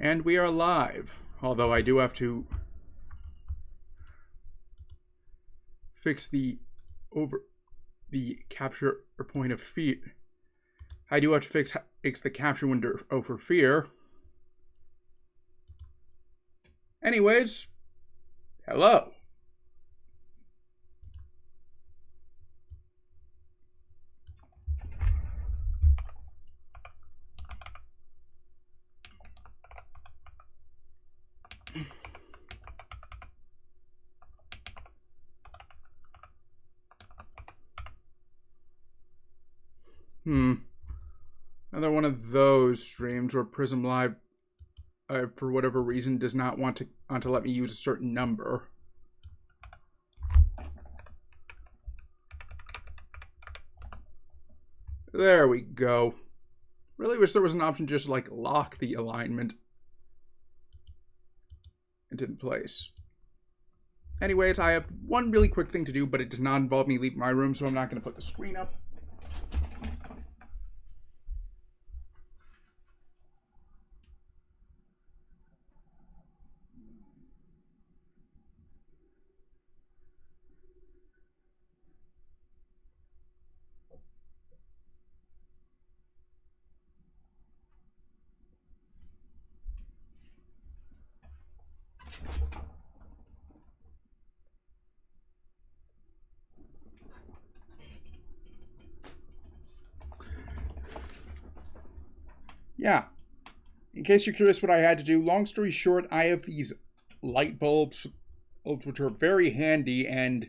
And we are live. Although I do have to fix the capture point of feet. I do have to fix the capture window over F.E.A.R. Anyways, hello. Another one of those streams where Prism Live, for whatever reason, does not want to let me use a certain number. There we go. Really wish there was an option just to, like, lock the alignment into place. Anyways, I have one really quick thing to do, but it does not involve me leaving my room, so I'm not going to put the screen up. Yeah, in case you're curious what I had to do, long story short, I have these light bulbs, which are very handy, and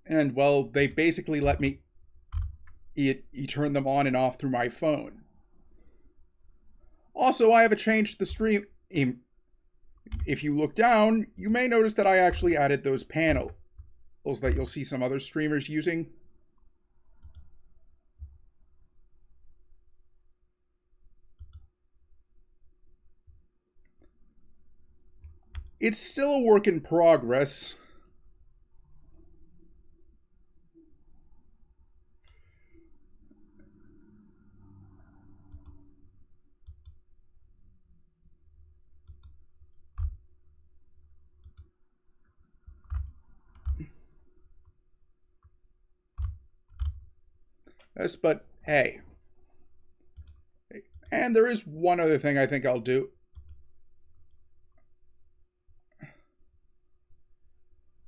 well, they basically let me turn them on and off through my phone. Also, I have changed the stream. If you look down, you may notice that I actually added those panels that you'll see some other streamers using. It's still a work in progress. Yes, but hey. And there is one other thing I think I'll do.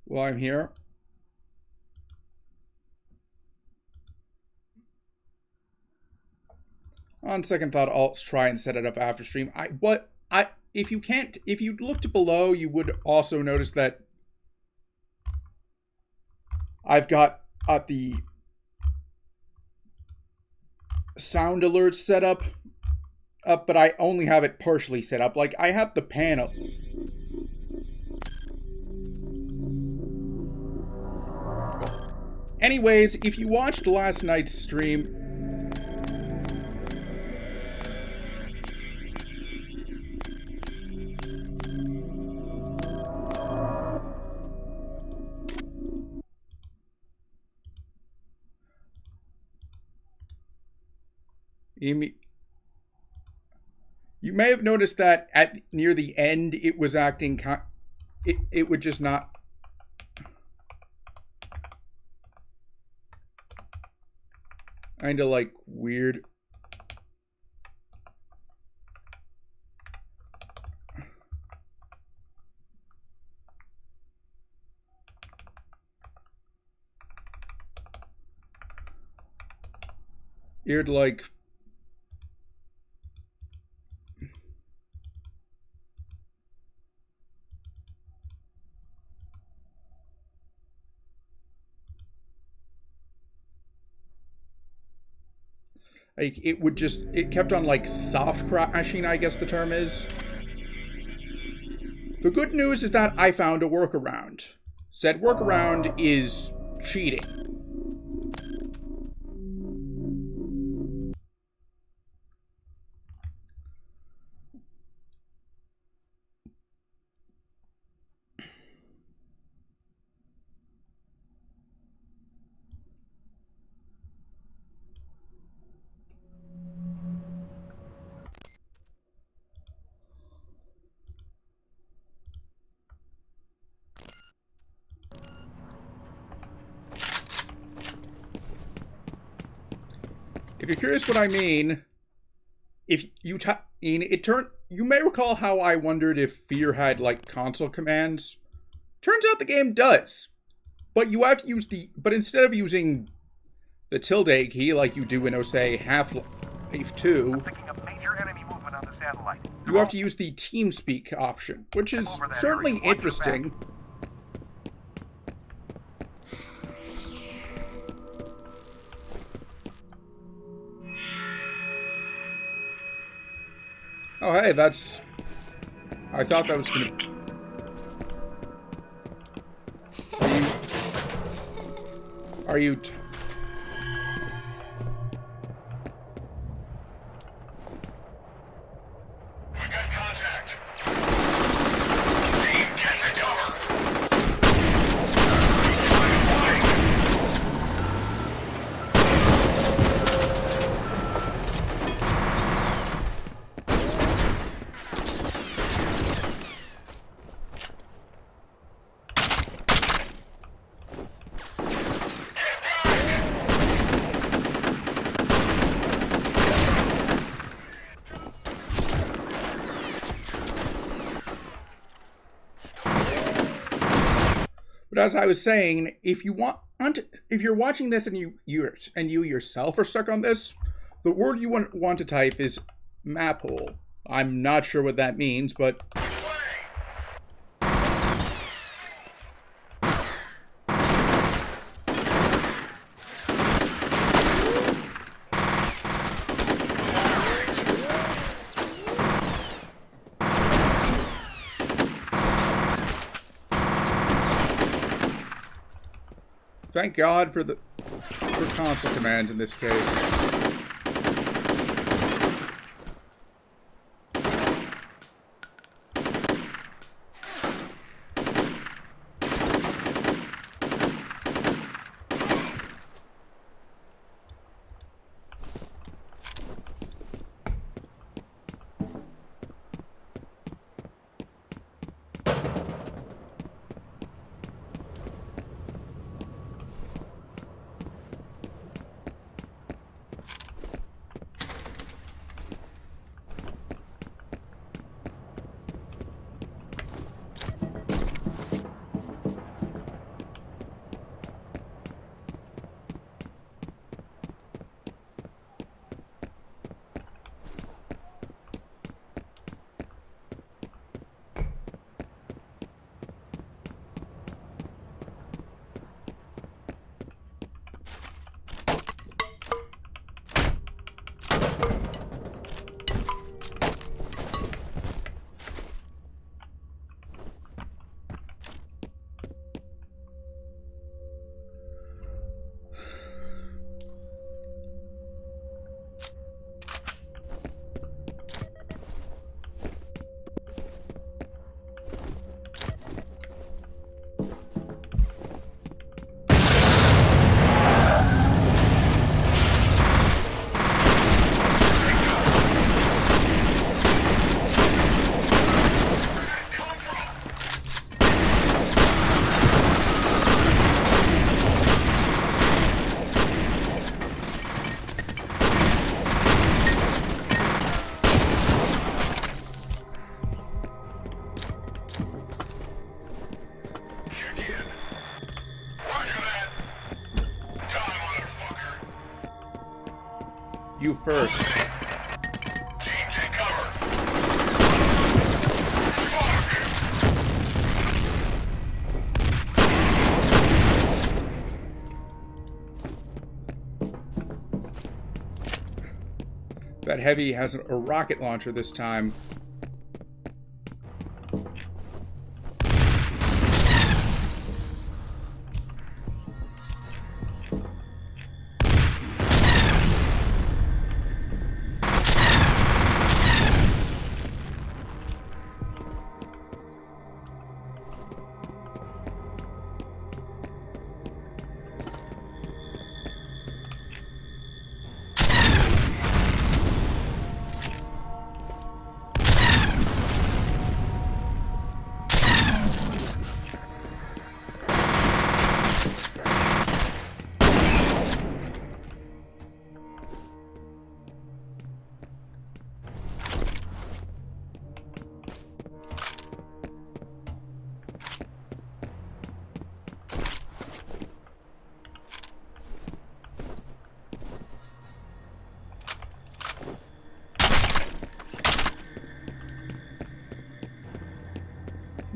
While I'm here. On second thought, I'll try and set it up after stream. If you looked below, you would also notice that I've got the sound alerts set up, but I only have it partially set up. Like, I have the panel. Anyways, if you watched last night's stream, you may have noticed that near the end, it was acting it would just not. Kind of like weird. Weird, like. Like, it kept on, like, soft crashing, I guess the term is. The good news is that I found a workaround. Said workaround is cheating. you're curious what I mean, if you you may recall how I wondered if F.E.A.R had like console commands. Turns out the game does, but you have to use but instead of using the tilde key like you do in, oh, say, Half-Life 2, you have to use the TeamSpeak option, which is certainly interesting. Oh, hey, that's... I thought that was gonna... Are you... But as I was saying, if you're watching this and you yourself are stuck on this, the word you want to type is map hole. I'm not sure what that means, but thank God for console commands in this case. You first. Team, take cover. That heavy has a rocket launcher this time.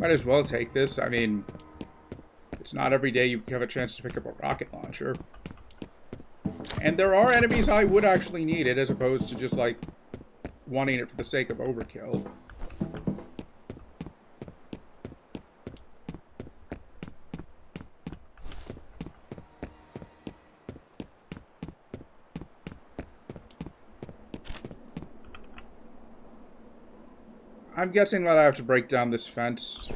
Might as well take this. I mean, it's not every day you have a chance to pick up a rocket launcher. And there are enemies I would actually need it, as opposed to just, like, wanting it for the sake of overkill. I'm guessing that I have to break down this fence.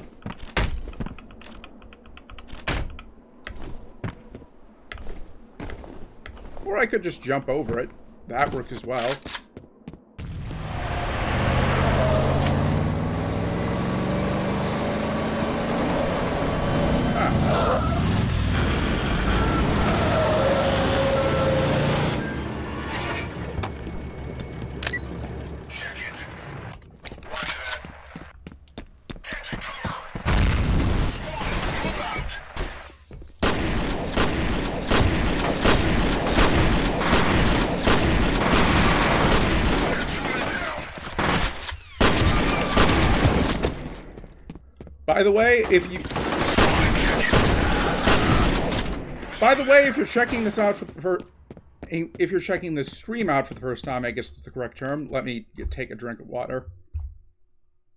Or I could just jump over it. That works as well. By the way, if you're checking this out if you're checking this stream out for the first time, I guess that's the correct term. Let me take a drink of water.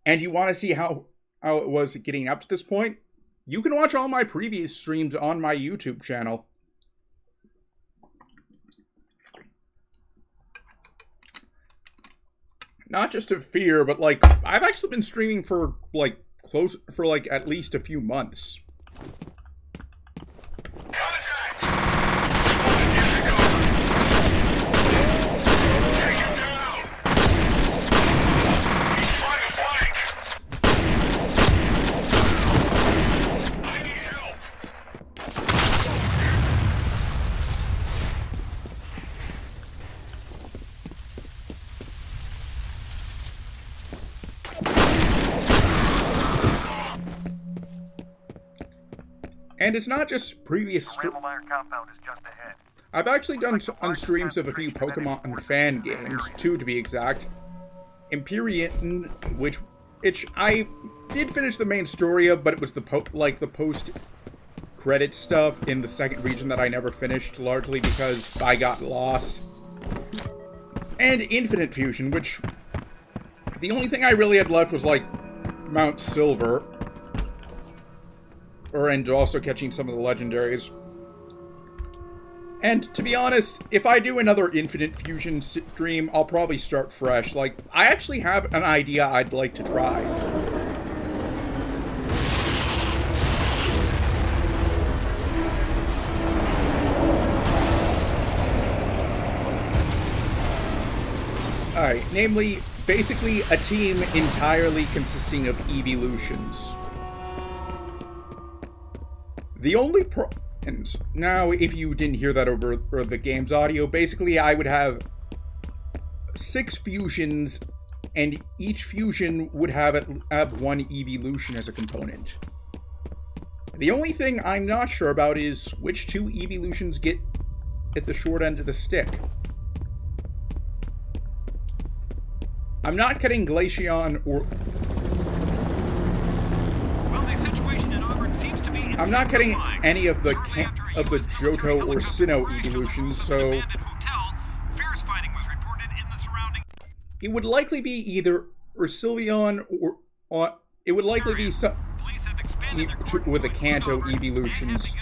And you want to see how it was getting up to this point? You can watch all my previous streams on my YouTube channel. Not just of F.E.A.R, but like I've actually been streaming for like at least a few months. And it's not just previous I've actually done on streams of a few Pokemon fan games, 2 to be exact. Empyrean, which I did finish the main story of, but it was the post-credit stuff in the second region that I never finished, largely because I got lost. And Infinite Fusion, which the only thing I really had left was like Mount Silver. And also catching some of the legendaries. And to be honest, if I do another Infinite Fusion stream, I'll probably start fresh. Like, I actually have an idea I'd like to try. Alright, namely, basically a team entirely consisting of evolutions. The only and now, if you didn't hear that over the game's audio, basically I would have 6 fusions, and each fusion would have 1 evolution as a component. The only thing I'm not sure about is which 2 evolutions get at the short end of the stick. I'm not cutting Glaceon or... I'm not getting any of the Johto or Sinnoh evolutions, so it would likely be either Sylveon or it would likely be some with the Kanto evolutions.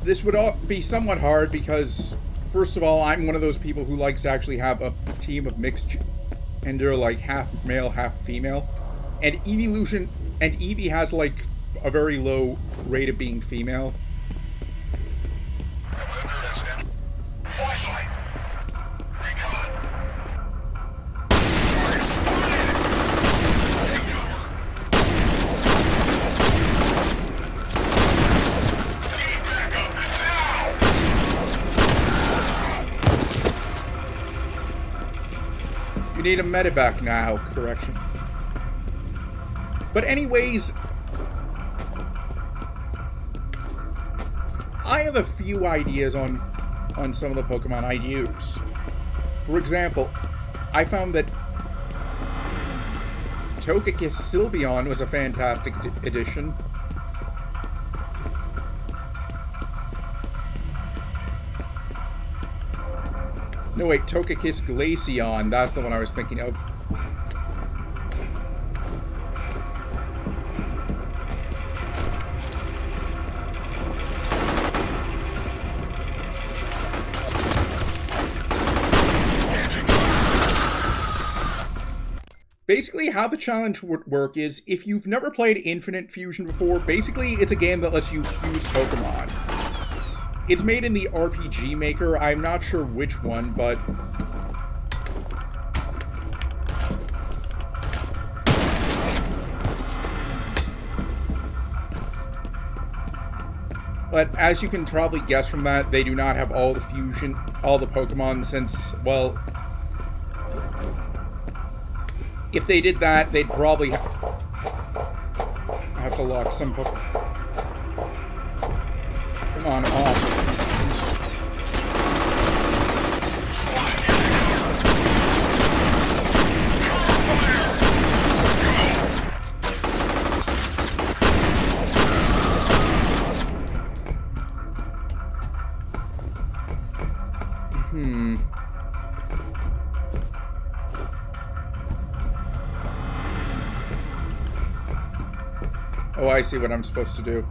This would all be somewhat hard because, first of all, I'm one of those people who likes to actually have a team of mixed gender, like half male, half female. And Eevee has like a very low rate of being female. Flashlight. Recon. You need a medevac now, correction. But anyways, I have a few ideas on on some of the Pokemon I use. For example, I found that Togekiss Sylveon was a fantastic addition. No, wait, Togekiss Glaceon. That's the one I was thinking of. Basically, how the challenge would work is, if you've never played Infinite Fusion before, basically it's a game that lets you fuse Pokemon. It's made in the RPG Maker. I'm not sure which one, but... But as you can probably guess from that, they do not have all the Pokemon since, well... If they did that, they'd probably have to lock some Pokemon off. Oh, I see what I'm supposed to do.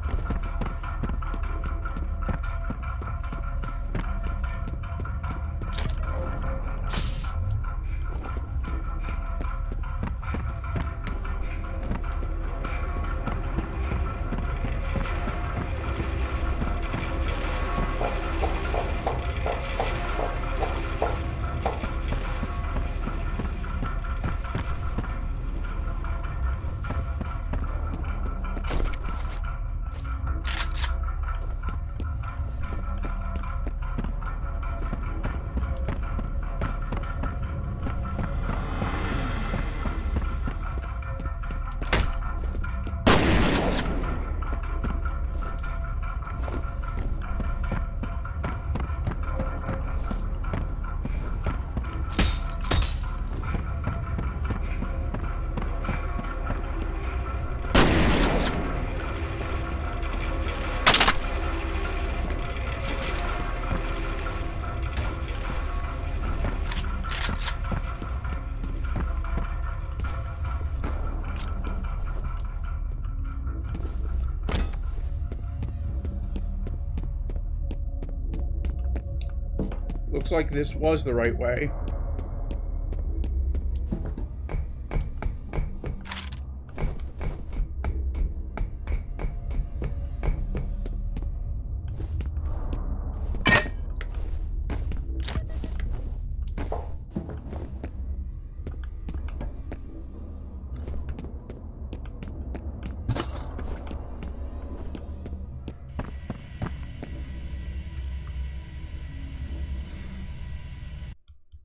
Looks like this was the right way.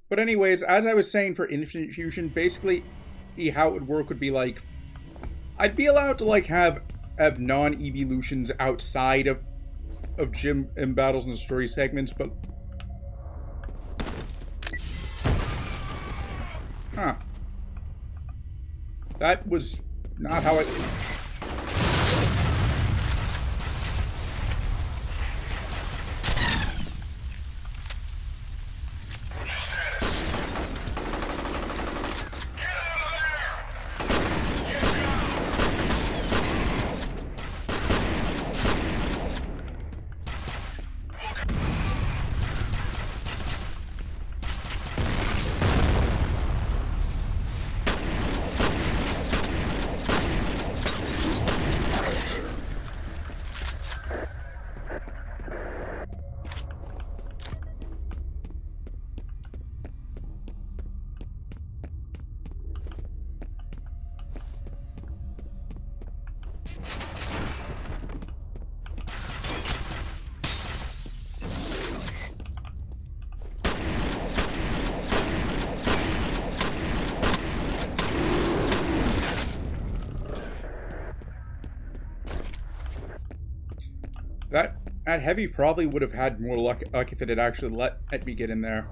But anyways, as I was saying for Infinite Fusion, basically how it would work would be like, I'd be allowed to like have non-evolutions outside of gym and battles and story segments, but that was not how it... At heavy, probably would have had more luck if it had actually let me get in there.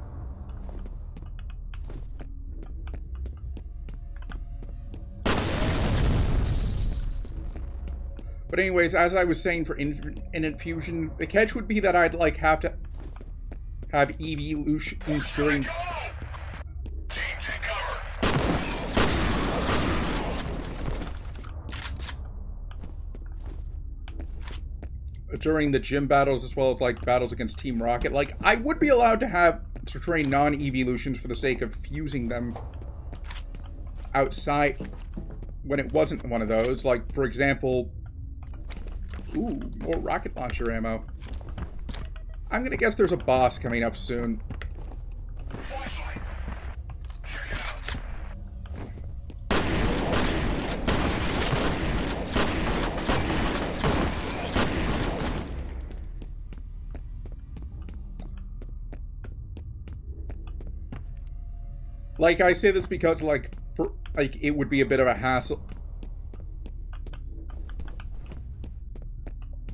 But anyways, as I was saying for infusion, the catch would be that I'd like have to have evolutions during. During the gym battles, as well as like battles against Team Rocket. Like, I would be allowed to train non-evolutions for the sake of fusing them outside when it wasn't one of those. Like, for example, ooh, more rocket launcher ammo. I'm gonna guess there's a boss coming up soon. Like, I say this because, like, it would be a bit of a hassle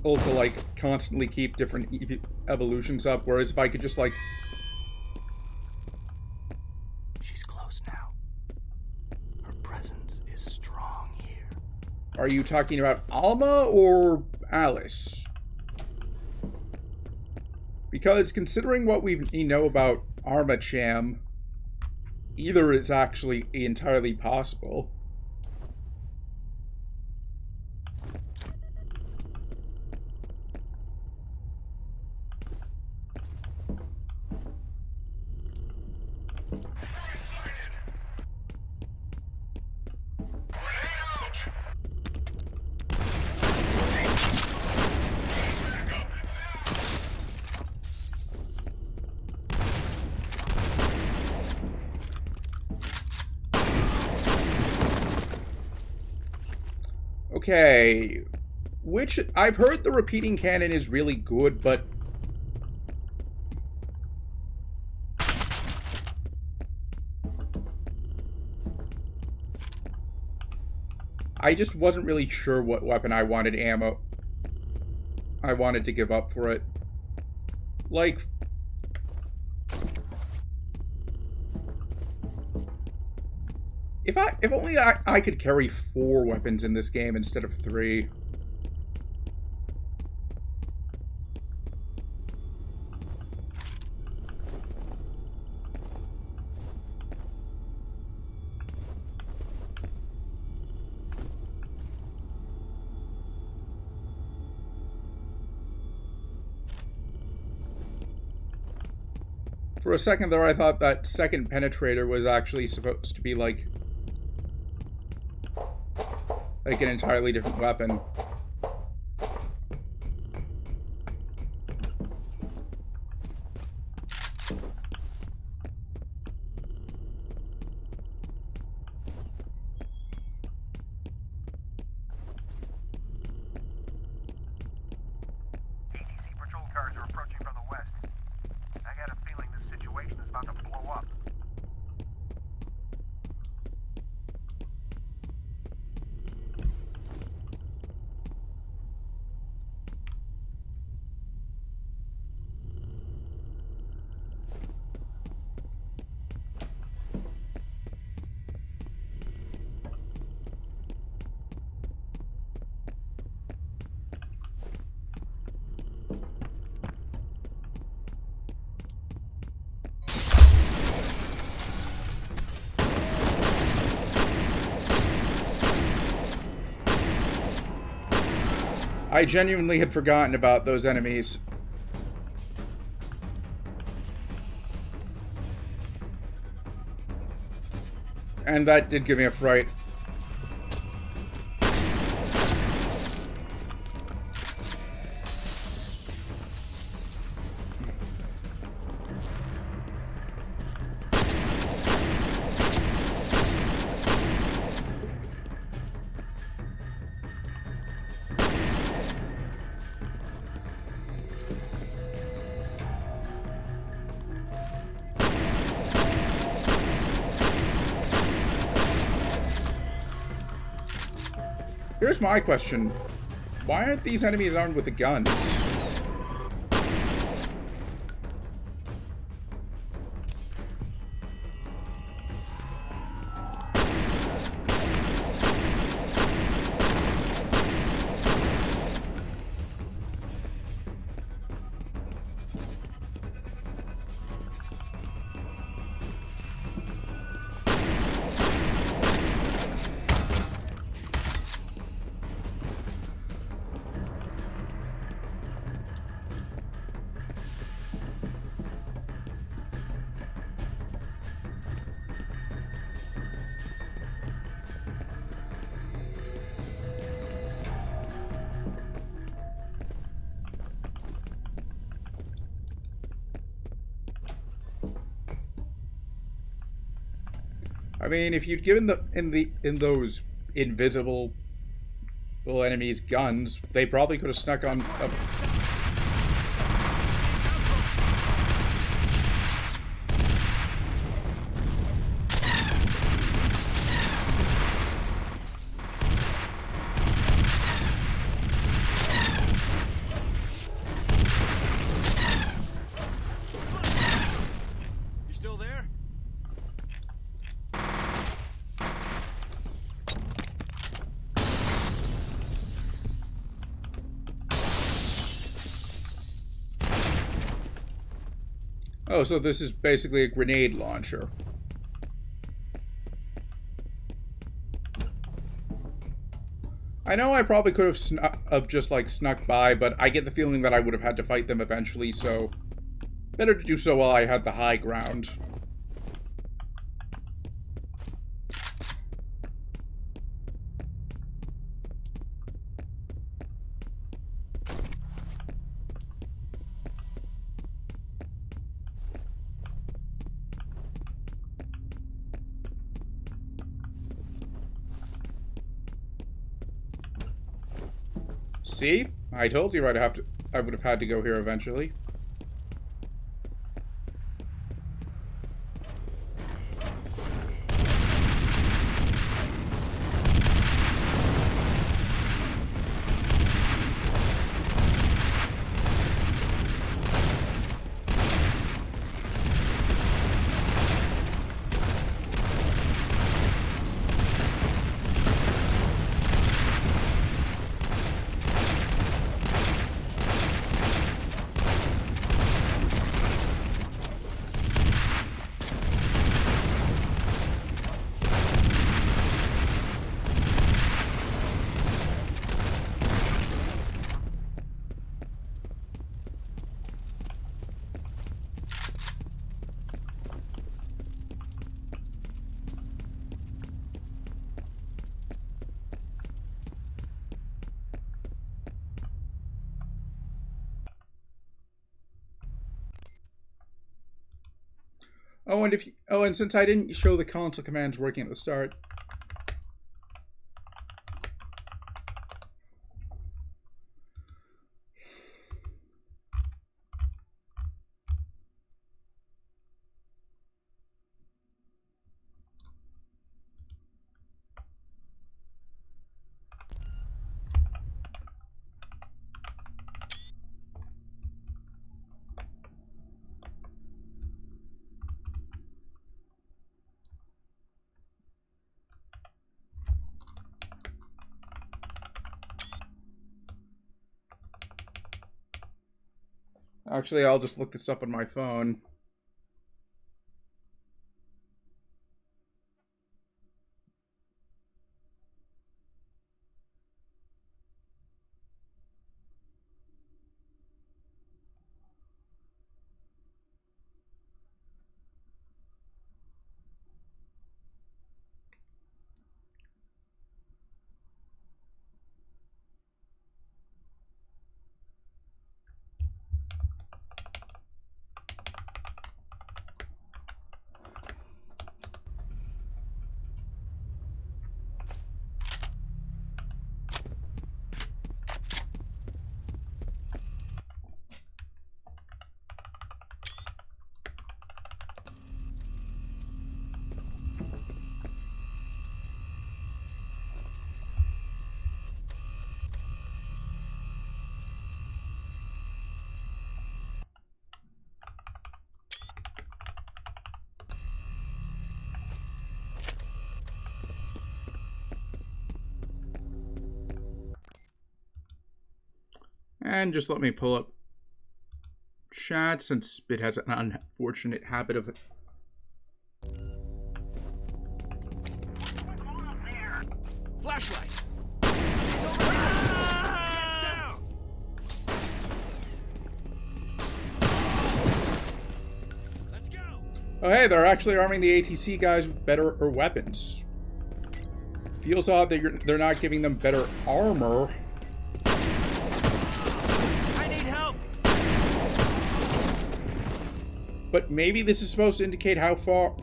to, like, constantly keep different evolutions up, whereas if I could just, like... She's close now. Her presence is strong here. Are you talking about Alma or Alice? Because considering what we know about Armacham, either is actually entirely possible. Okay, which I've heard the repeating cannon is really good, but I just wasn't really sure what weapon I wanted to give up for it. Like, if only I could carry 4 weapons in this game instead of 3. For a second there, I thought that second penetrator was actually supposed to be like an entirely different weapon. ATC patrol cars are approaching from the west. I got a feeling this situation is about to blow up. I genuinely had forgotten about those enemies. And that did give me a fright. Here's my question. Why aren't these enemies armed with the guns? I mean, if you'd given in those invisible little enemies guns, they probably could have snuck on up. You still there? Oh, so this is basically a grenade launcher. I know I probably could have just like snuck by, but I get the feeling that I would have had to fight them eventually, so better to do so while I had the high ground. See? I told you I would have had to go here eventually. And since I didn't show the console commands working at the start. Actually, I'll just look this up on my phone. And just let me pull up chat since it has an unfortunate habit of Flashlight. Let's go. Oh hey, they're actually arming the ATC guys with better weapons. Feels odd that they're not giving them better armor. I need help. But maybe this is supposed to indicate how far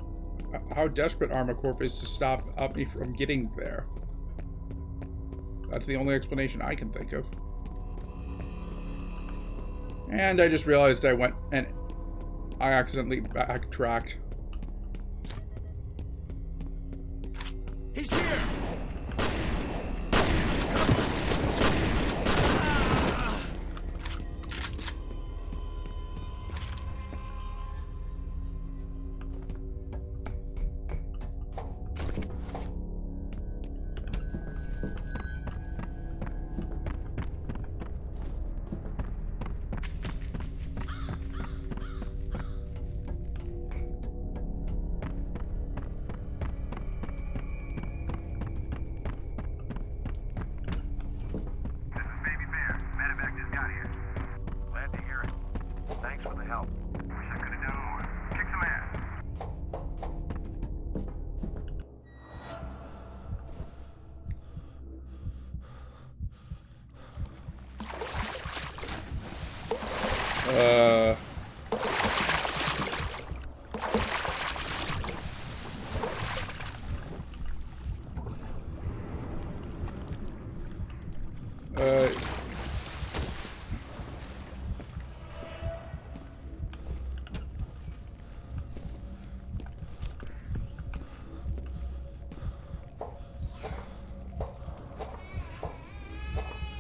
how desperate Armor Corp is to stop me from getting there. That's the only explanation I can think of. And I just realized I went and I accidentally backtracked. He's here!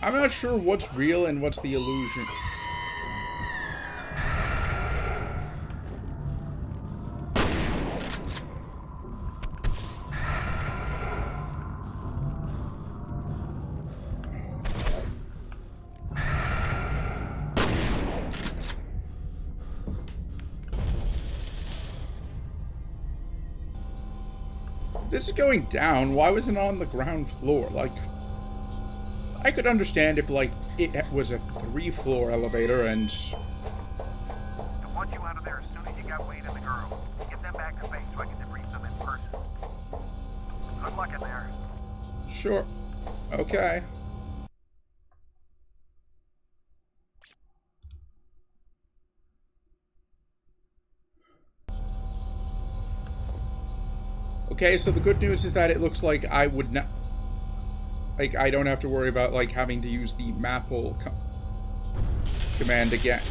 I'm not sure what's real and what's the illusion. This is going down. Why was it on the ground floor? Like, I could understand if, like, it was a 3-floor elevator and... I want you out of there as soon as you got Wade and the girl. Get them back to base so I can debrief them in person. Good luck in there. Sure. Okay. Okay, so the good news is that it looks like I would not... Like, I don't have to worry about, like, having to use the map hole command again.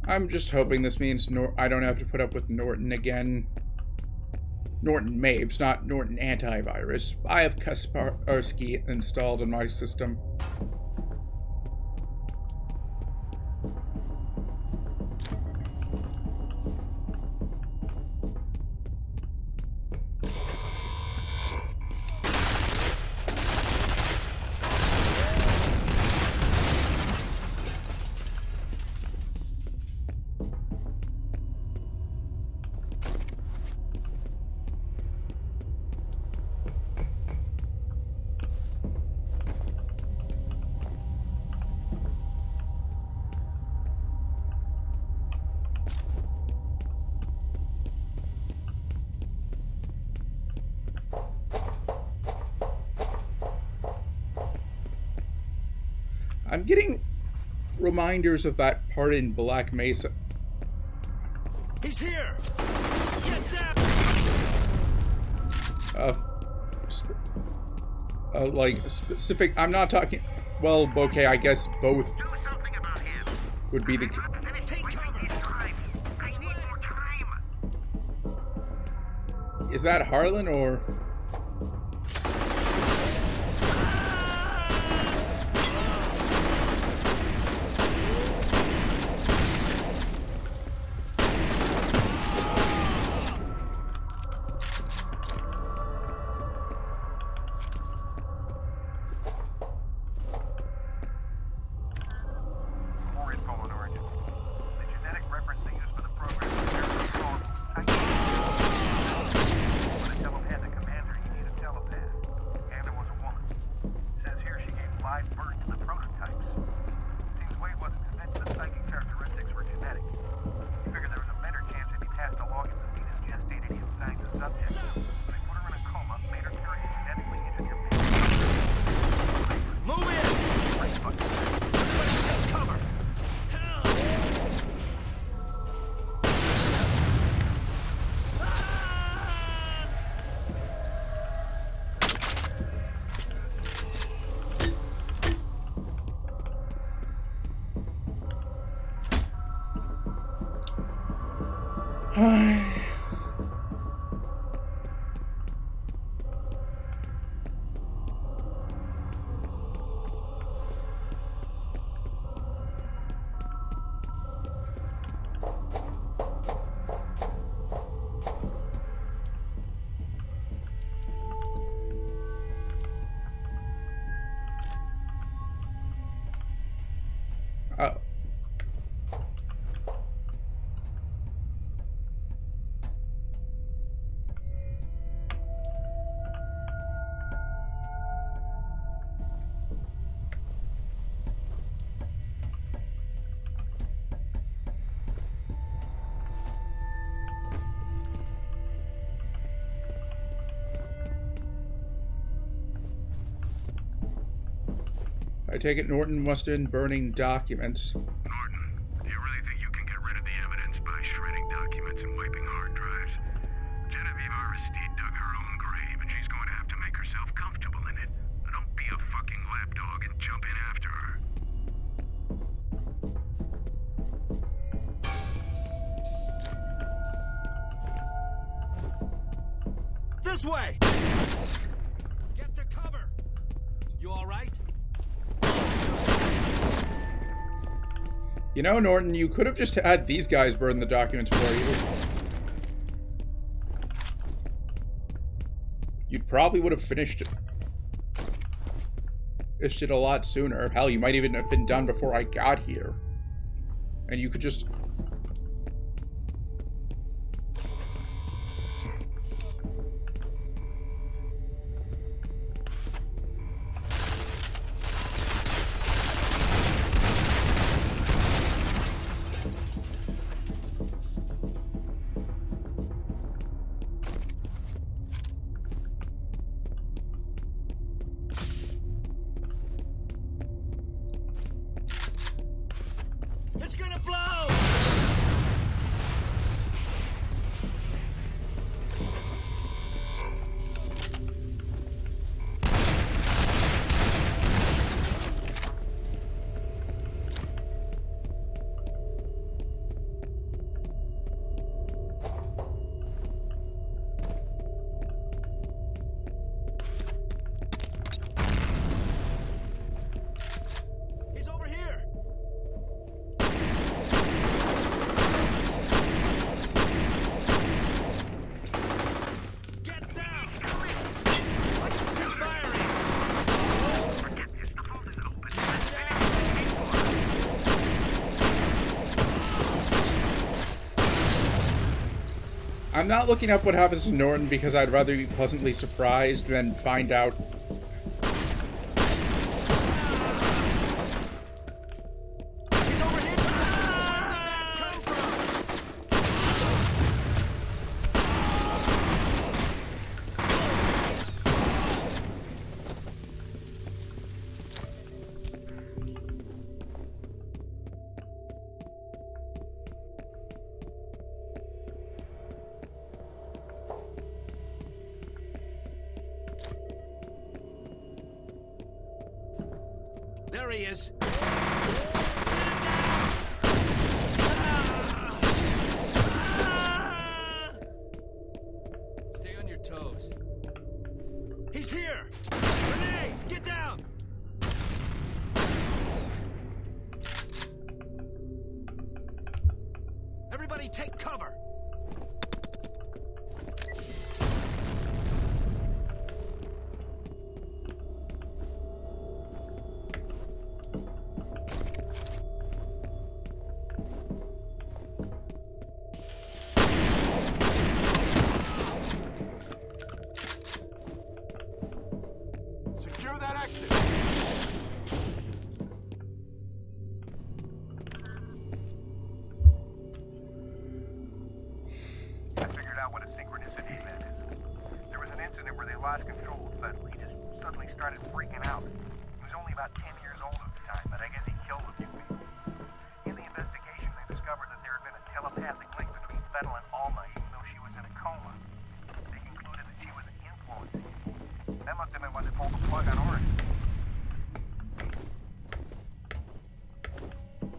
I'm just hoping this means I don't have to put up with Norton again. Norton Mapes, not Norton Antivirus. I have Kaspersky installed in my system. I'm getting reminders of that part in Black Mesa. He's here! Get down! Like, specific... I'm not talking... Well, okay, I guess both Do something about him. would be the... Take cover! I need more time. Is that Harlan, or... More info on origin. The genetic reference they used for the program was called Factorio. When a telepath a commander, you need a telepath. And it was a woman. Says here she gave live birth to the prototypes. Seems Wade wasn't convinced the psychic characteristics were genetic. He figured there was a better chance if he passed along his fetus gestated inside the subject. So they put her in a coma, made her carry a genetically engineered baby. Move in! Right fucking thing. Everybody take cover! Oh. I take it Norton must have been burning documents. Norton, do you really think you can get rid of the evidence by shredding documents and wiping hard drives? Genevieve Aristide dug her own grave, and she's going to have to make herself comfortable in it. Now don't be a fucking lapdog and jump in after her. This way! Get to cover! You alright? You know, Norton, you could have just had these guys burn the documents for you. You probably would have finished it a lot sooner. Hell, you might even have been done before I got here. And you could just... It's gonna blow! He's over here! Get down! Keep firing! The vault is open. I'm not looking up what happens to Norton because I'd rather be pleasantly surprised than find out. He's over here! Where'd that come from? There he is. Stay on your toes. He's here! Renee, get down! Everybody take cover! Secure that exit. lost control of Fettel. He just suddenly started freaking out. He was only about 10 years old at the time, but I guess he killed a few people. In the investigation, they discovered that there had been a telepathic link between Fettel and Alma, even though she was in a coma. They concluded that she was influencing him. That must have been when they pulled the plug on Orange.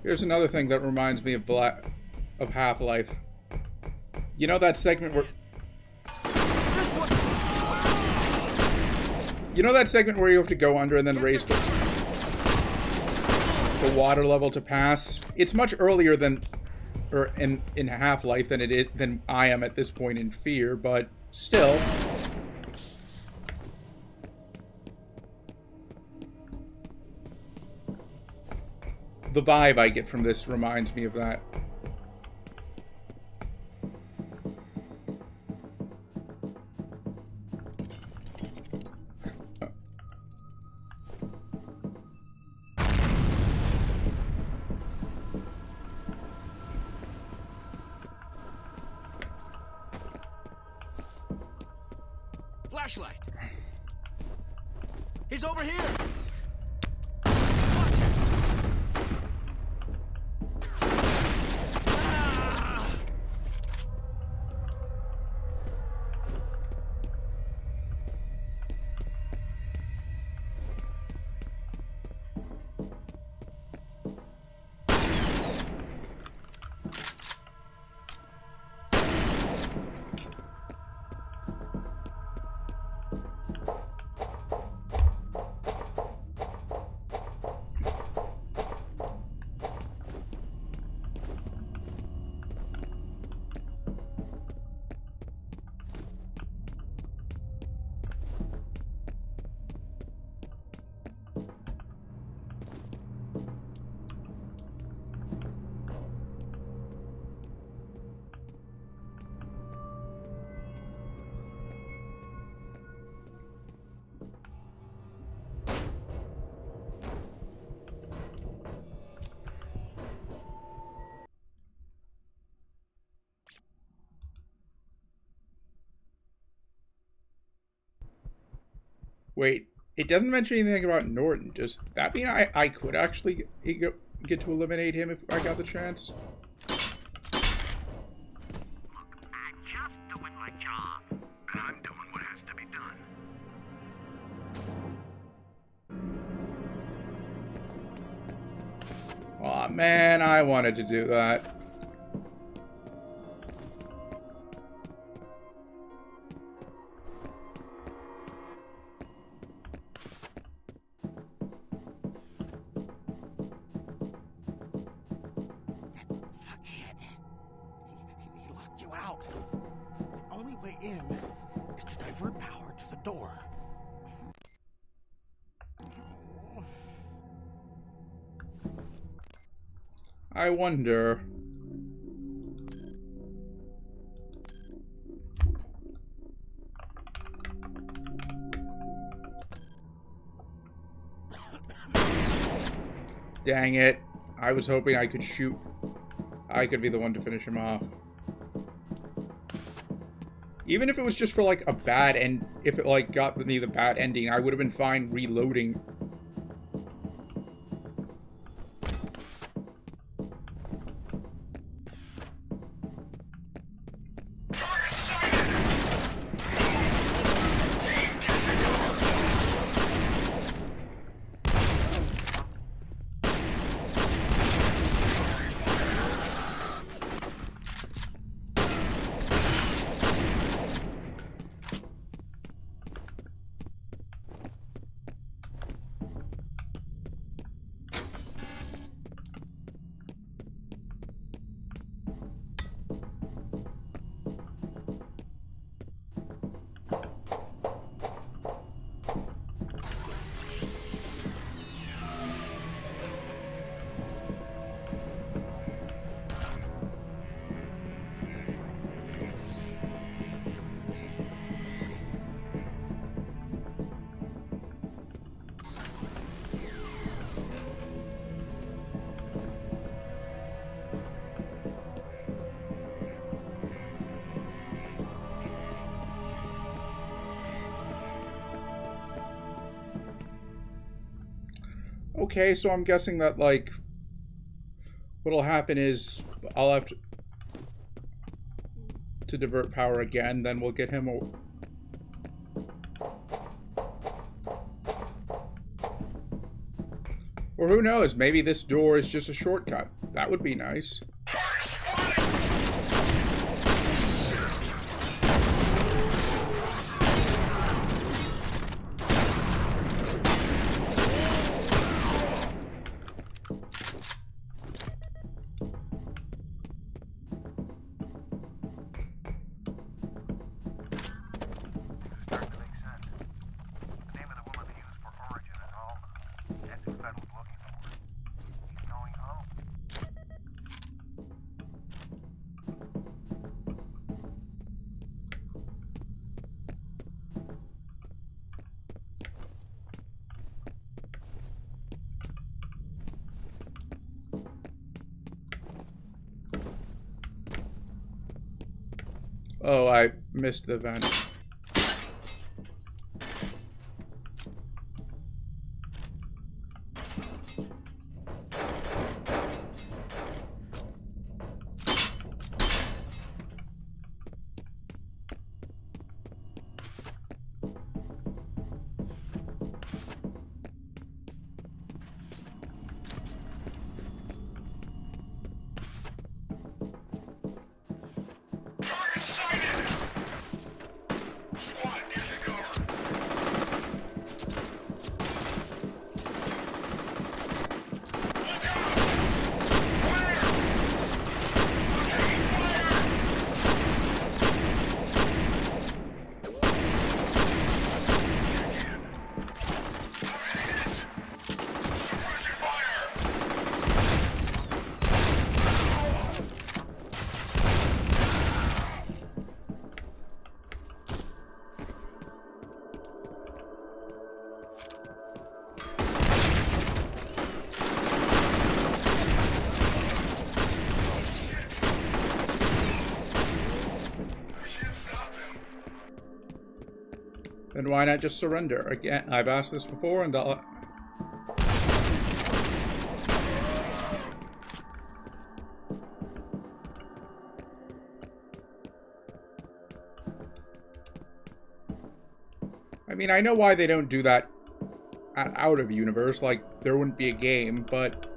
Here's another thing that reminds me of Half-Life. You know that segment where... You know that segment where you have to go under and then raise the water level to pass? It's much earlier than... or in Half-Life than I am at this point in F.E.A.R, but still... The vibe I get from this reminds me of that. Flashlight. He's over here. Wait, it doesn't mention anything about Norton. Does that mean I could actually get to eliminate him if I got the chance? Look, I'm just doing my job. And I'm doing what has to be done. Aw, man, I wanted to do that. Out. The only way in is to divert power to the door. I wonder. Dang it. I was hoping I could shoot. I could be the one to finish him off. Even if it was just for, like, a bad end... If it, like, got me the bad ending, I would have been fine reloading. Okay, so I'm guessing that, like, what'll happen is I'll have to divert power again, then we'll get him a... Or who knows, maybe this door is just a shortcut. That would be nice. Oh, I missed the vent. Then why not just surrender? Again, I've asked this before and I'll... I mean, I know why they don't do that out of universe, like there wouldn't be a game, but...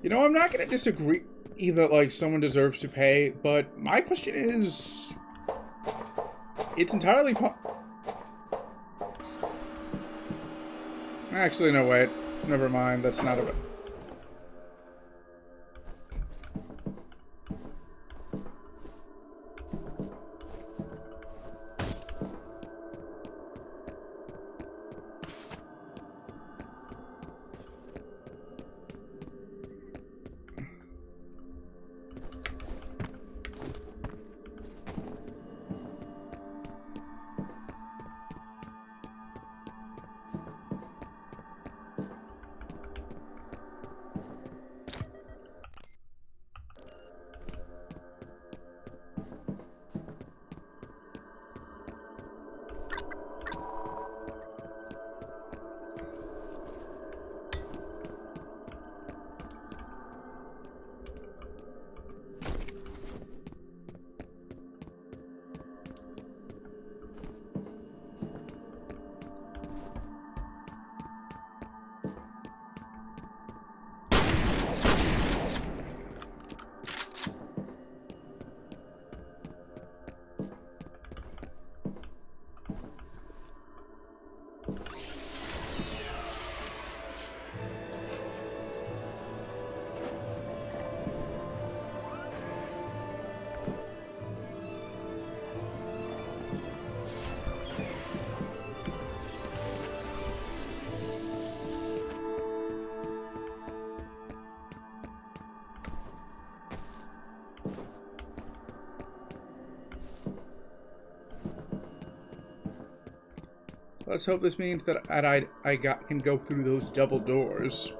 You know, I'm not going to disagree that, like, someone deserves to pay, but my question is... It's entirely Actually, no, wait. Never mind, that's not a... Let's hope this means that can go through those double doors.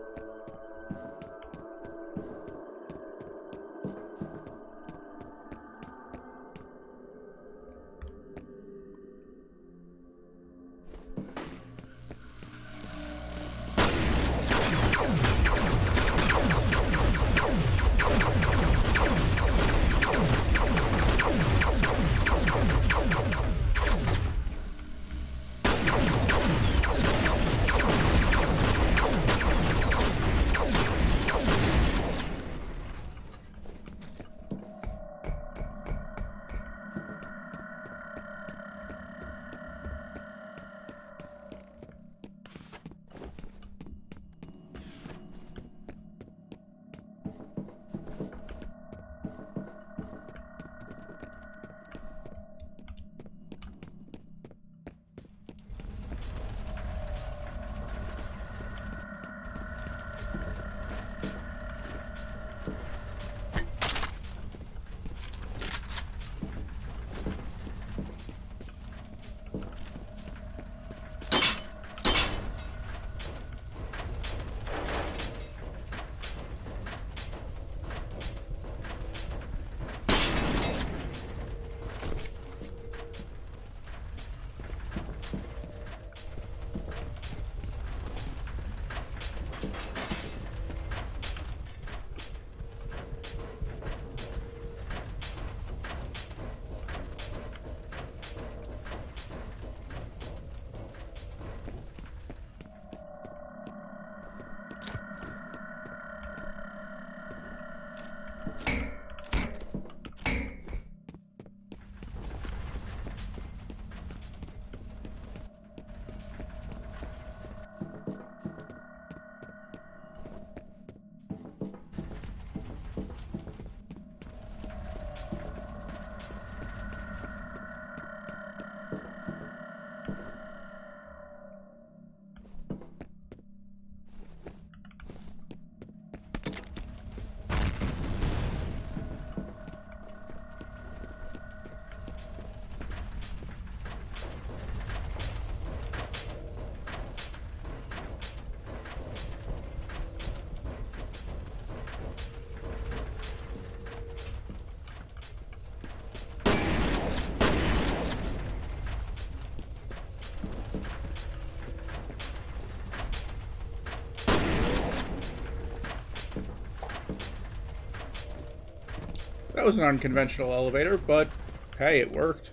That was an unconventional elevator, but hey, it worked.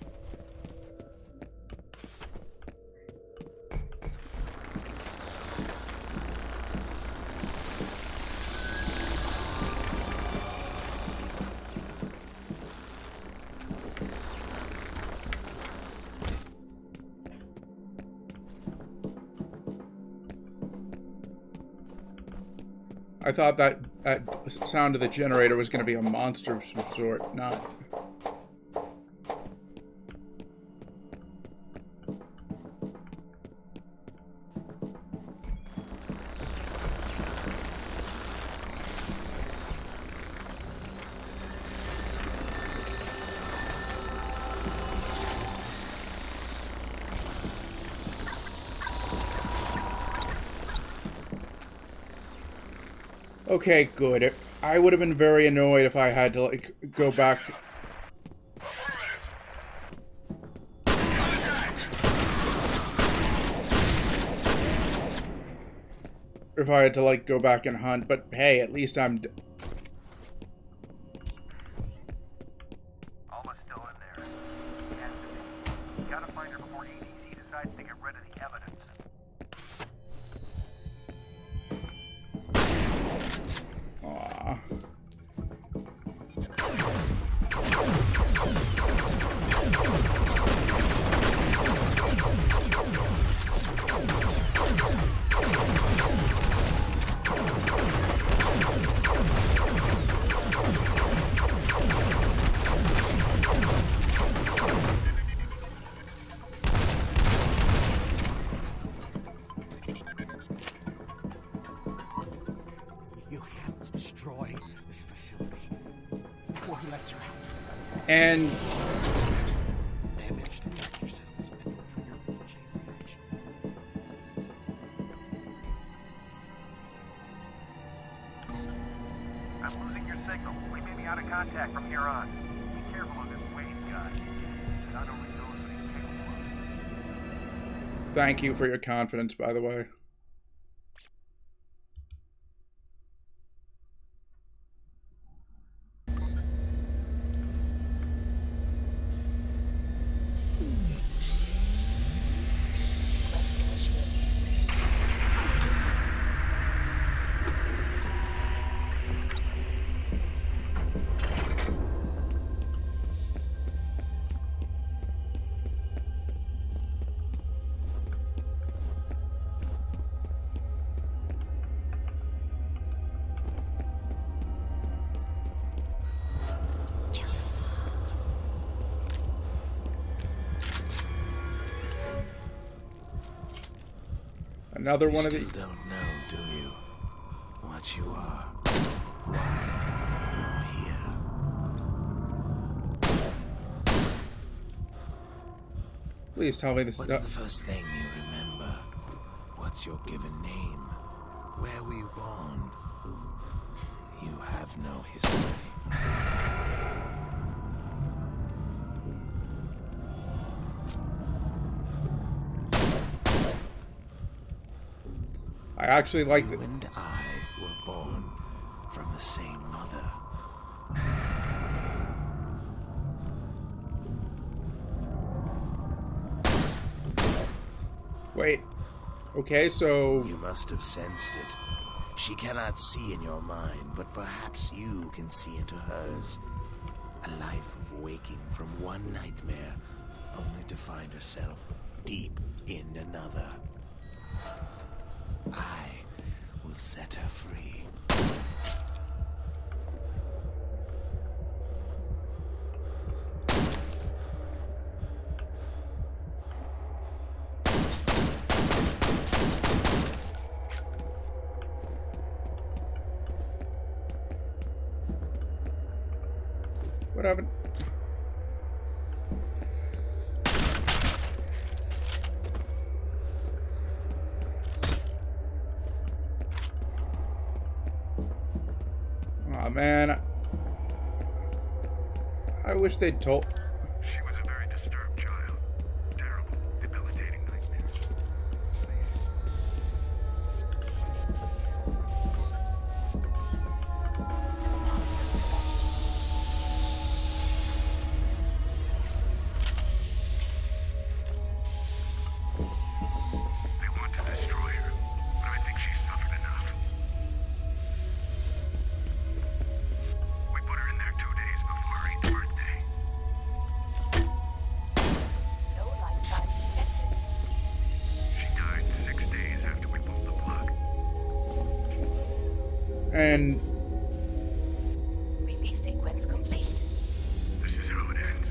I thought that sound of the generator was going to be a monster of some sort, not... Okay, good. I would have been very annoyed if I had to, like, go back... If I had to, like, go back and hunt, but hey, at least I'm... Almost still in there. You gotta find her before ADC decides to get rid of the evidence. Aww. You have to destroy this facility before he lets her out. And... Damage the reactor cells and trigger a chain reaction. John, be careful of this Wade guy. God only knows what he's capable of. Thank you for your confidence, by the way. Another one of You the... still don't know, do you? What you are. Why you're here. Please tell me this... What's the first thing you remember? What's your given name? Where were you born? You have no history. I actually like You the... and I were born from the same mother. Wait. Okay, so... You must have sensed it. She cannot see in your mind, but perhaps you can see into hers. A life of waking from one nightmare, only to find herself deep in another. I will set her free. What happened? Aw, man. I wish they'd told... She was a very disturbed child. Terrible, debilitating nightmares. System analysis commencing. They want to destroy her, but I think she's suffered enough. We put her in there 2 days before her 8th birthday. No life signs detected. She died 6 days after we pulled the plug. And... Release sequence complete. This is how it ends.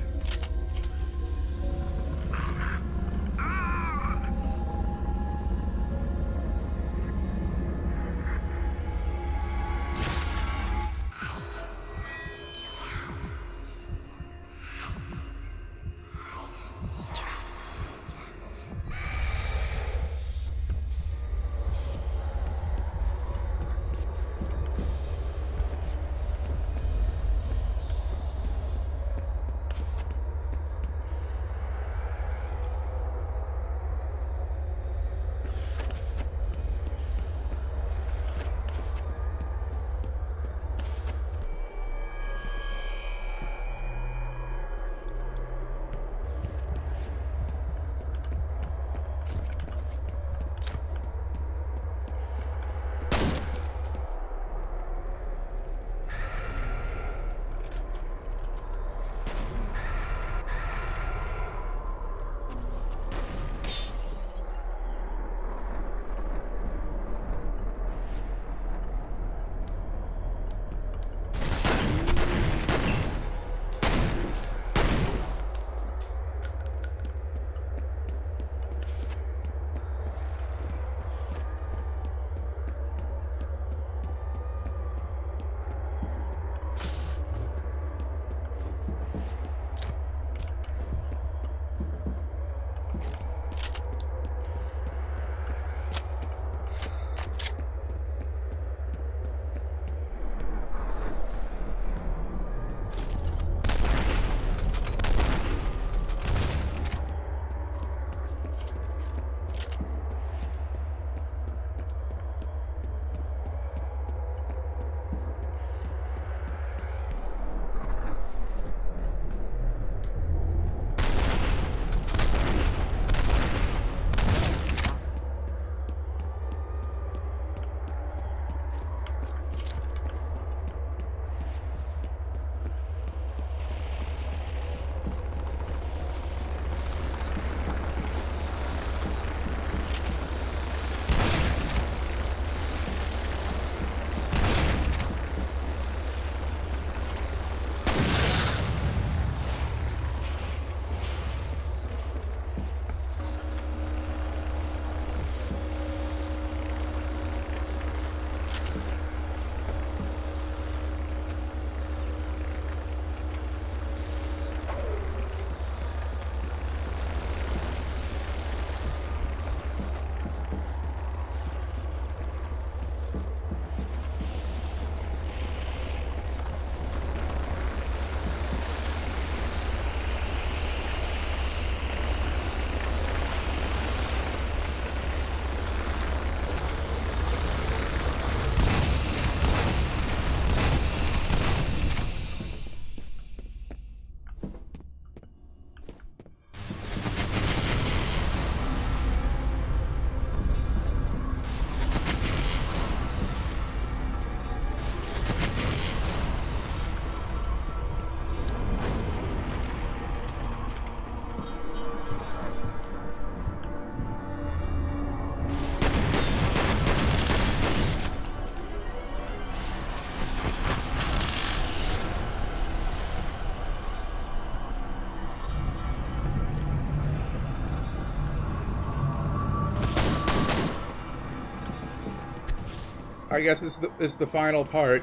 I guess this is the final part.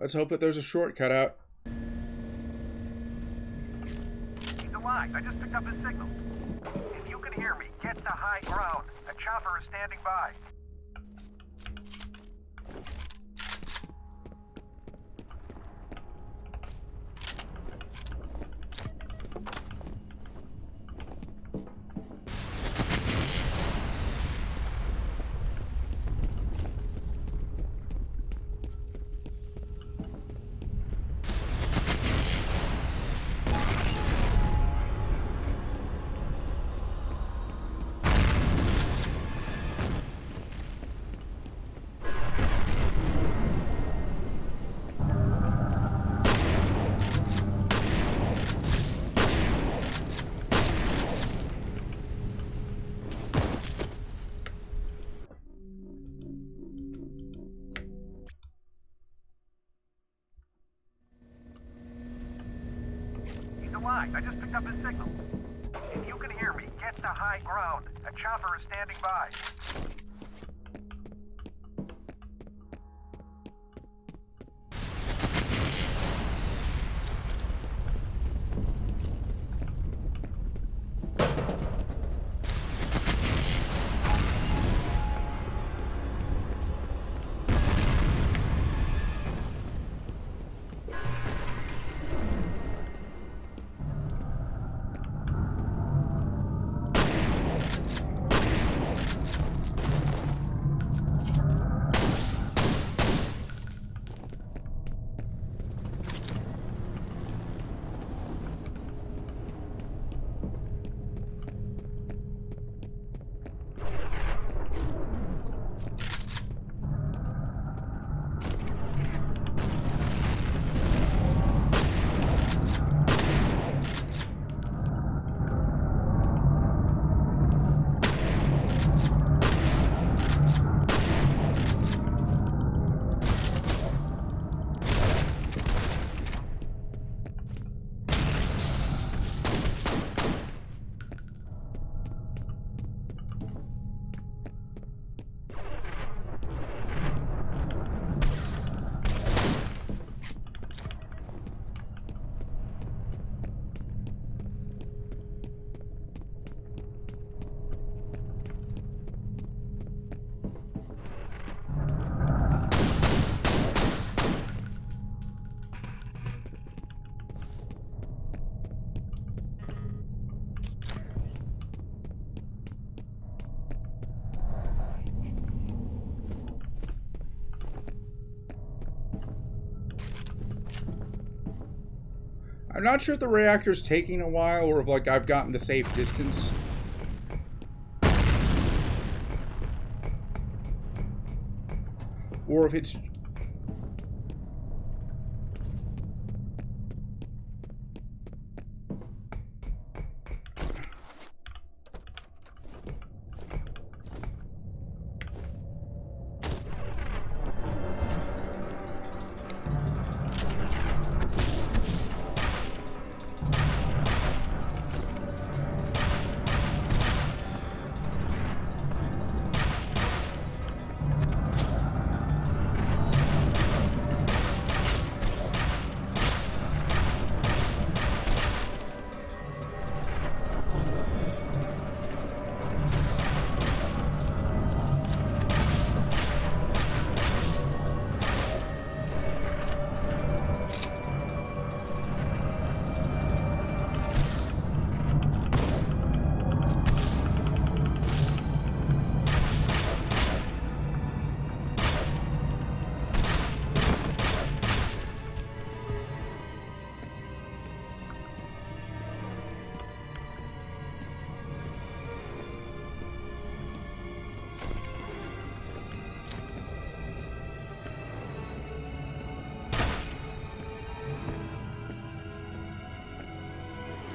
Let's hope that there's a shortcut out. He's alive. I just picked up his signal. If you can hear me, get to high ground. A chopper is standing by. Alive. I just picked up his signal. If you can hear me, get to high ground. A chopper is standing by. I'm not sure if the reactor's taking a while or if, like, I've gotten the safe distance. Or if it's...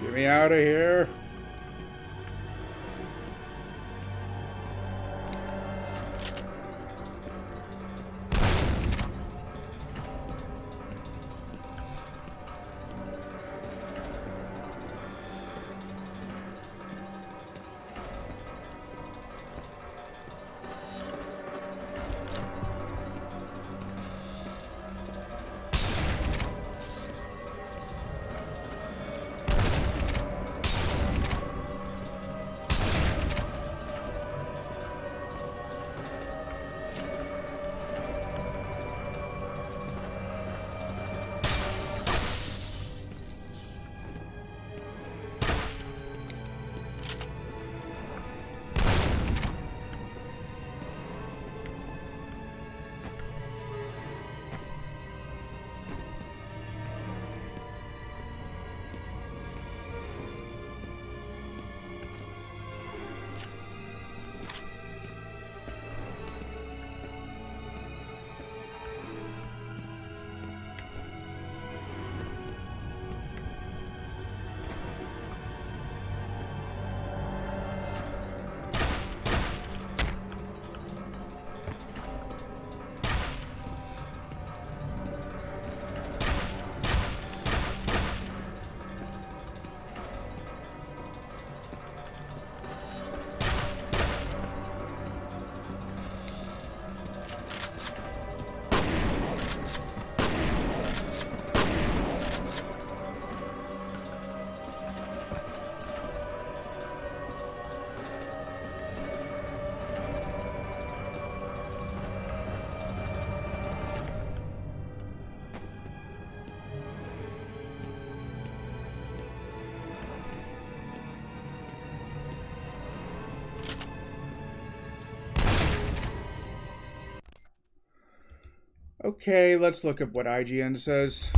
Get me out of here. Okay, let's look at what IGN says.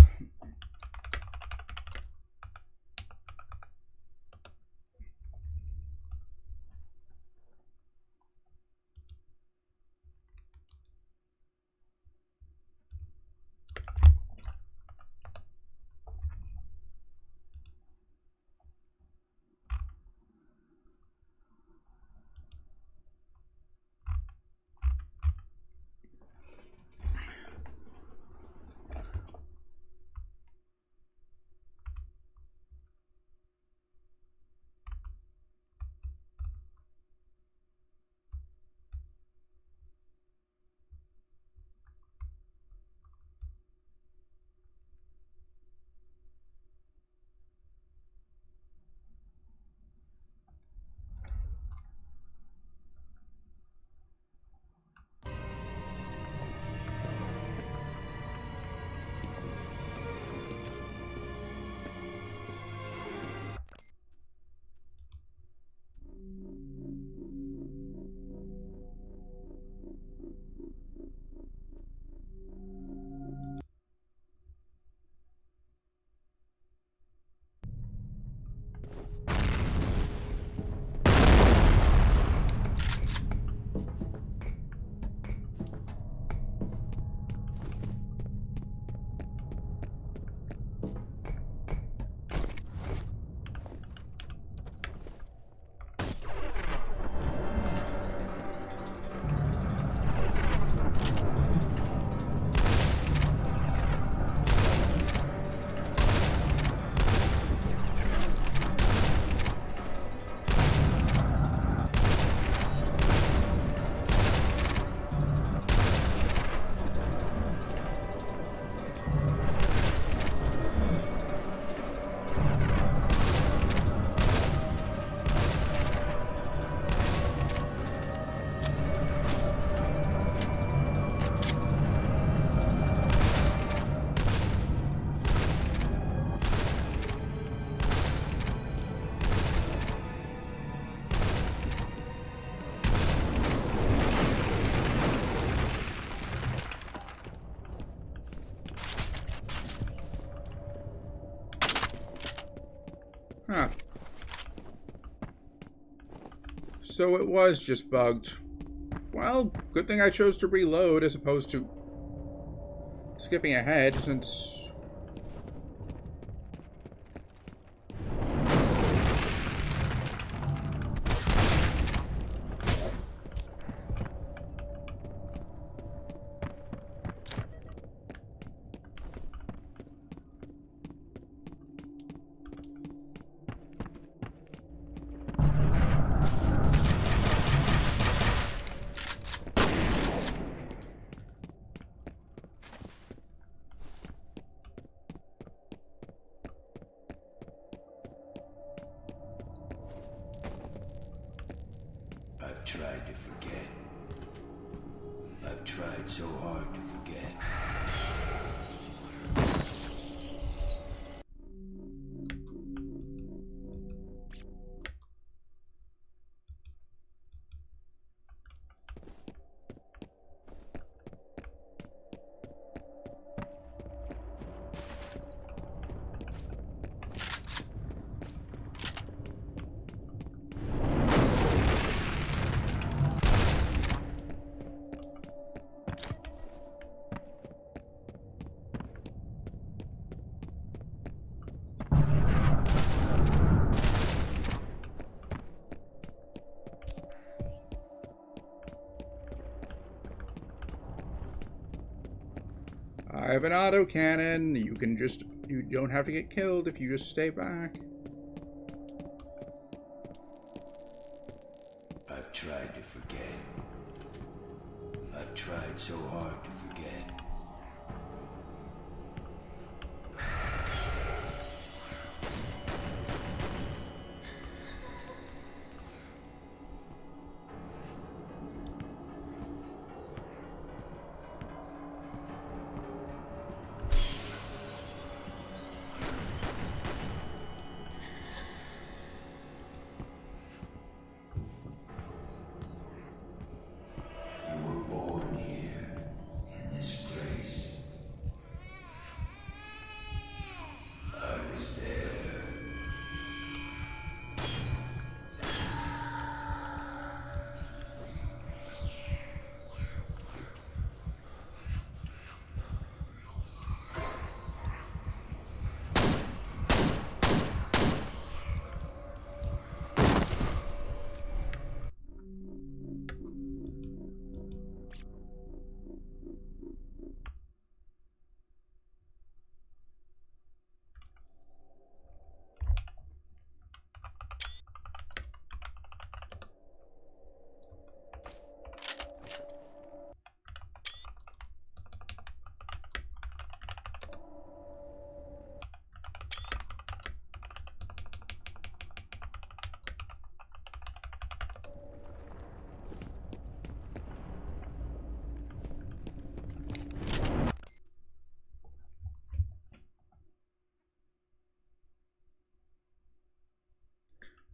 Huh. So it was just bugged. Well, good thing I chose to reload as opposed to skipping ahead, since tried to forget. I've tried so hard to forget. I have an autocannon. You don't have to get killed if you just stay back. I've tried to forget. I've tried so hard to forget.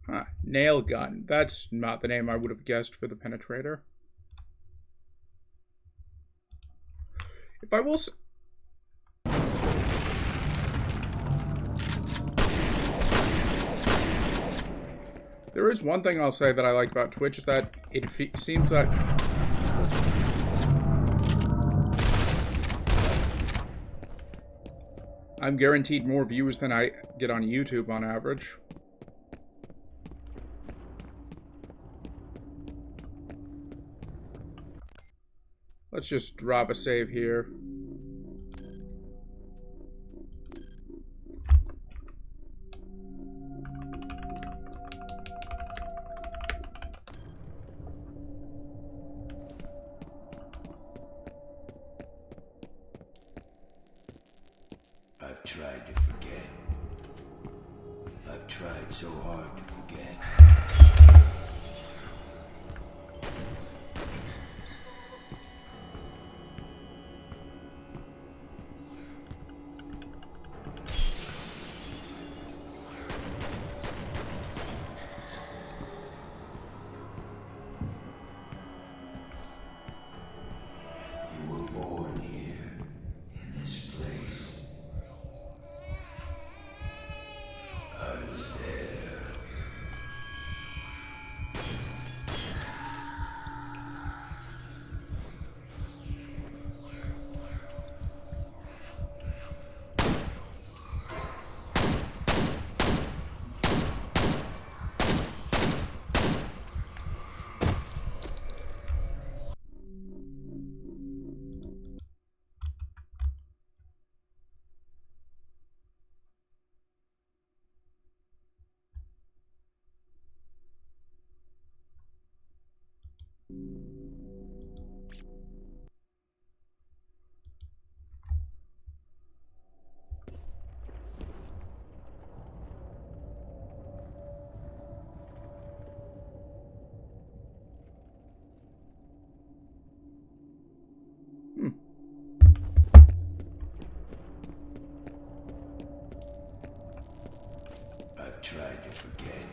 Huh. Nail gun. That's not the name I would have guessed for the penetrator. If I will... There is one thing I'll say that I like about Twitch, is that it seems that... I'm guaranteed more views than I get on YouTube on average. Let's just drop a save here. I've tried to forget. I've tried so hard to forget. You were born here, in this place. I was there. to forget.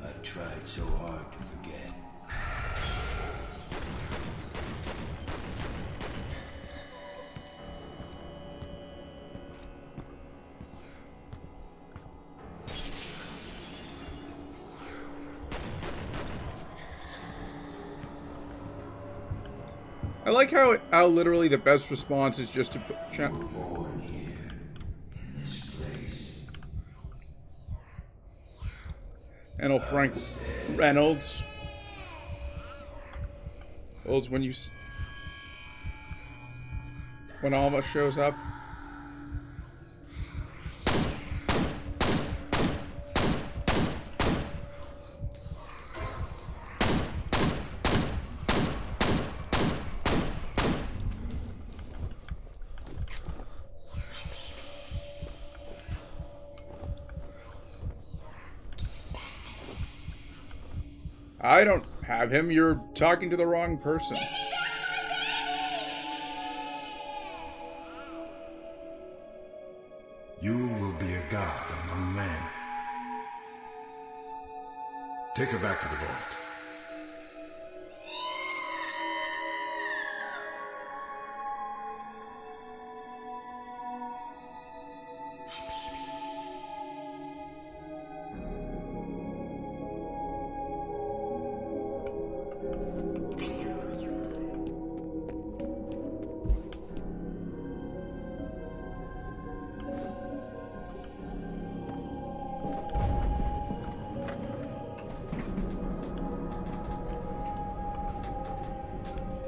I've tried so hard to forget. I like how literally the best response is just to You were born here, in this place. and old Frank Reynolds. Olds when Alma shows up. I don't have him. You're talking to the wrong person. You will be a god among men. Take her back to the vault.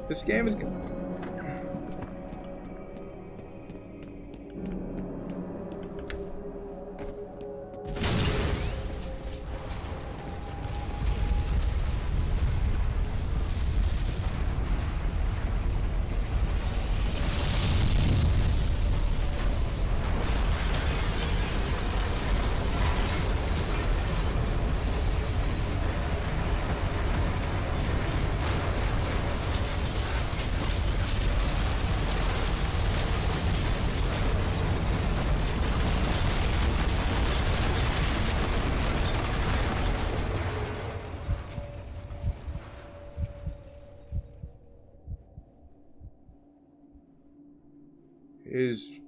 This game is... is...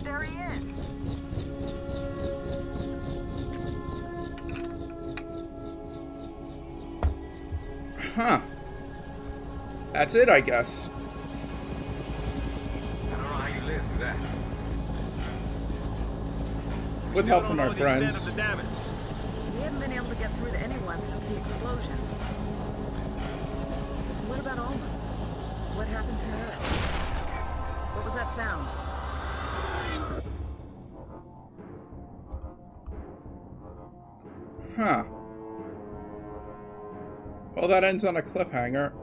There he is. Huh. That's it, I guess. I don't know how you lived through that. With help from our friends. We haven't been able to get through to anyone since the explosion. What about Alma? What happened to her? What was that sound? Huh. Well, that ends on a cliffhanger.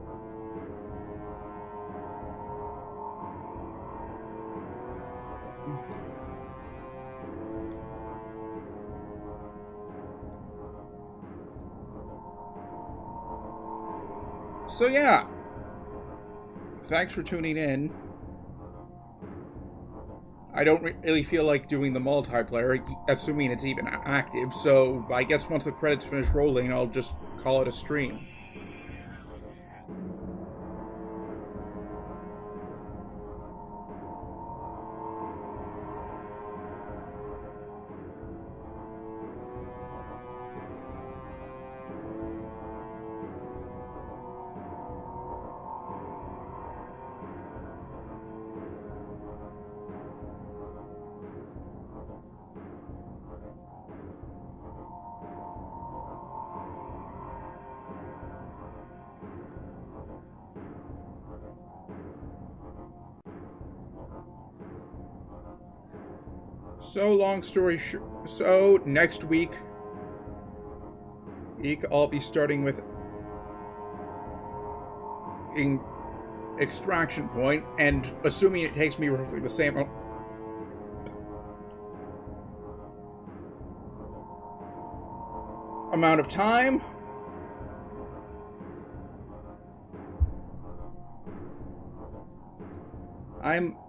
So yeah, thanks for tuning in. I don't really feel like doing the multiplayer, assuming it's even active, so I guess once the credits finish rolling, I'll just call it a stream. So, long story short, so next week, I'll be starting with Extraction Point, and assuming it takes me roughly the same amount of time.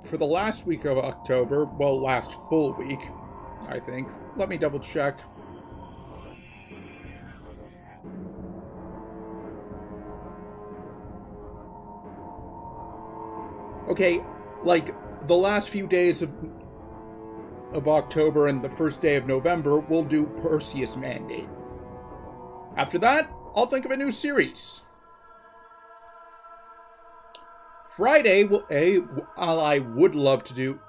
For the last week of October, well, last full week, I think. Let me double check. Okay, like, the last few days of October and the first day of November, we'll do Perseus Mandate. After that, I'll think of a new series. Friday, while I would love to do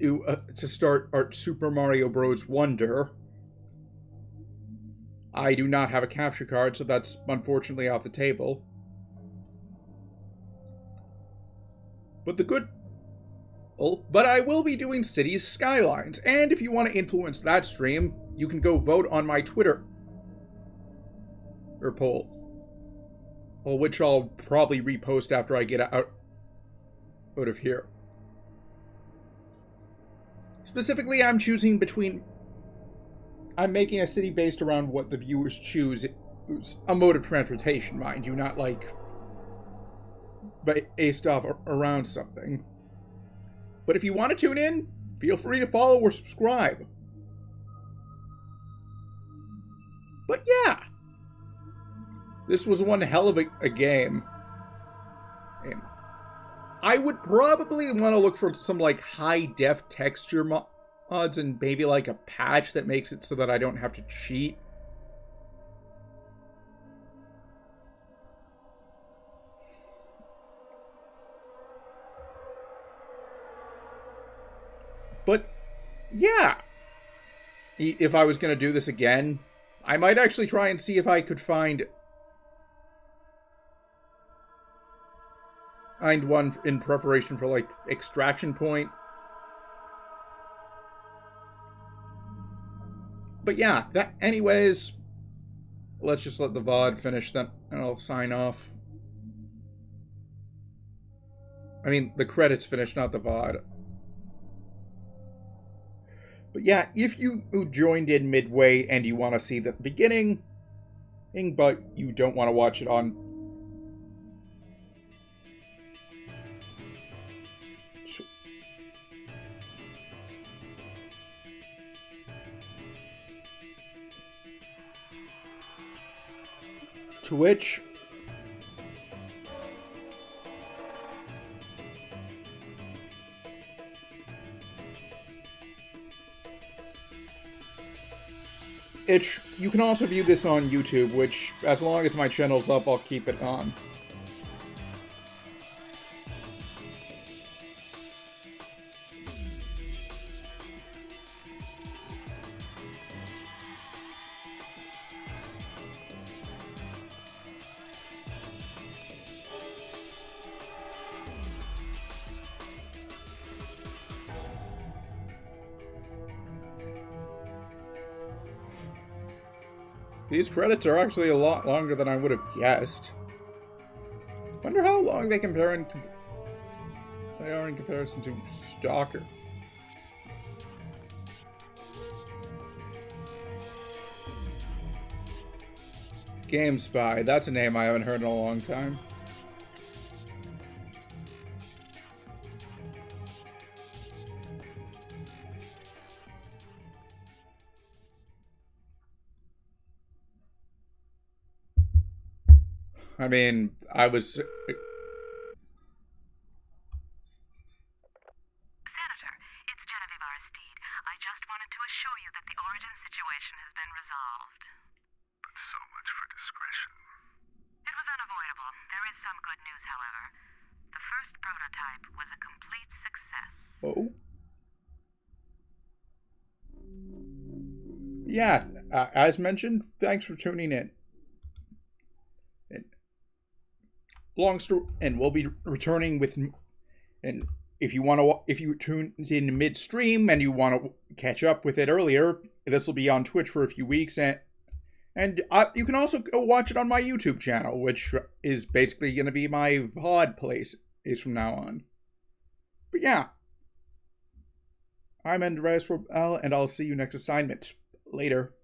to start our Super Mario Bros. Wonder, I do not have a capture card, so that's unfortunately off the table. But I will be doing Cities Skylines, and if you want to influence that stream, you can go vote on my Twitter poll. Well, which I'll probably repost after I get out of here. Specifically, I'm making a city based around what the viewers choose. It's a mode of transportation, mind you, not like based off around something. But if you want to tune in, feel free to follow or subscribe. But yeah. This was one hell of a game. And I would probably want to look for some, like, high-def texture mods and maybe, like, a patch that makes it so that I don't have to cheat. But, yeah. If I was going to do this again, I might actually try and see if I could find one in preparation for, like, Extraction Point. But yeah, anyways, let's just let the VOD finish then, and I'll sign off. I mean, the credits finish, not the VOD. But yeah, if you joined in midway and you want to see the beginning, but you don't want to watch it on Twitch, you can also view this on YouTube, which, as long as my channel's up, I'll keep it on. These credits are actually a lot longer than I would have guessed. Wonder how long they are in comparison to Stalker. GameSpy, that's a name I haven't heard in a long time. I mean, I was... Senator, it's F.E.A.R. I just wanted to assure you that the origin situation has been resolved. But so much for discretion. It was unavoidable. There is some good news, however. The first prototype was a complete success. Oh? Yeah, as mentioned, thanks for tuning in. Long story, and we'll be returning with, and if you tuned in midstream and you want to catch up with it earlier, this will be on Twitch for a few weeks, and you can also go watch it on my YouTube channel, which is basically going to be my VOD place from now on. But yeah, I'm Andreas Robel, and I'll see you next assignment. Later.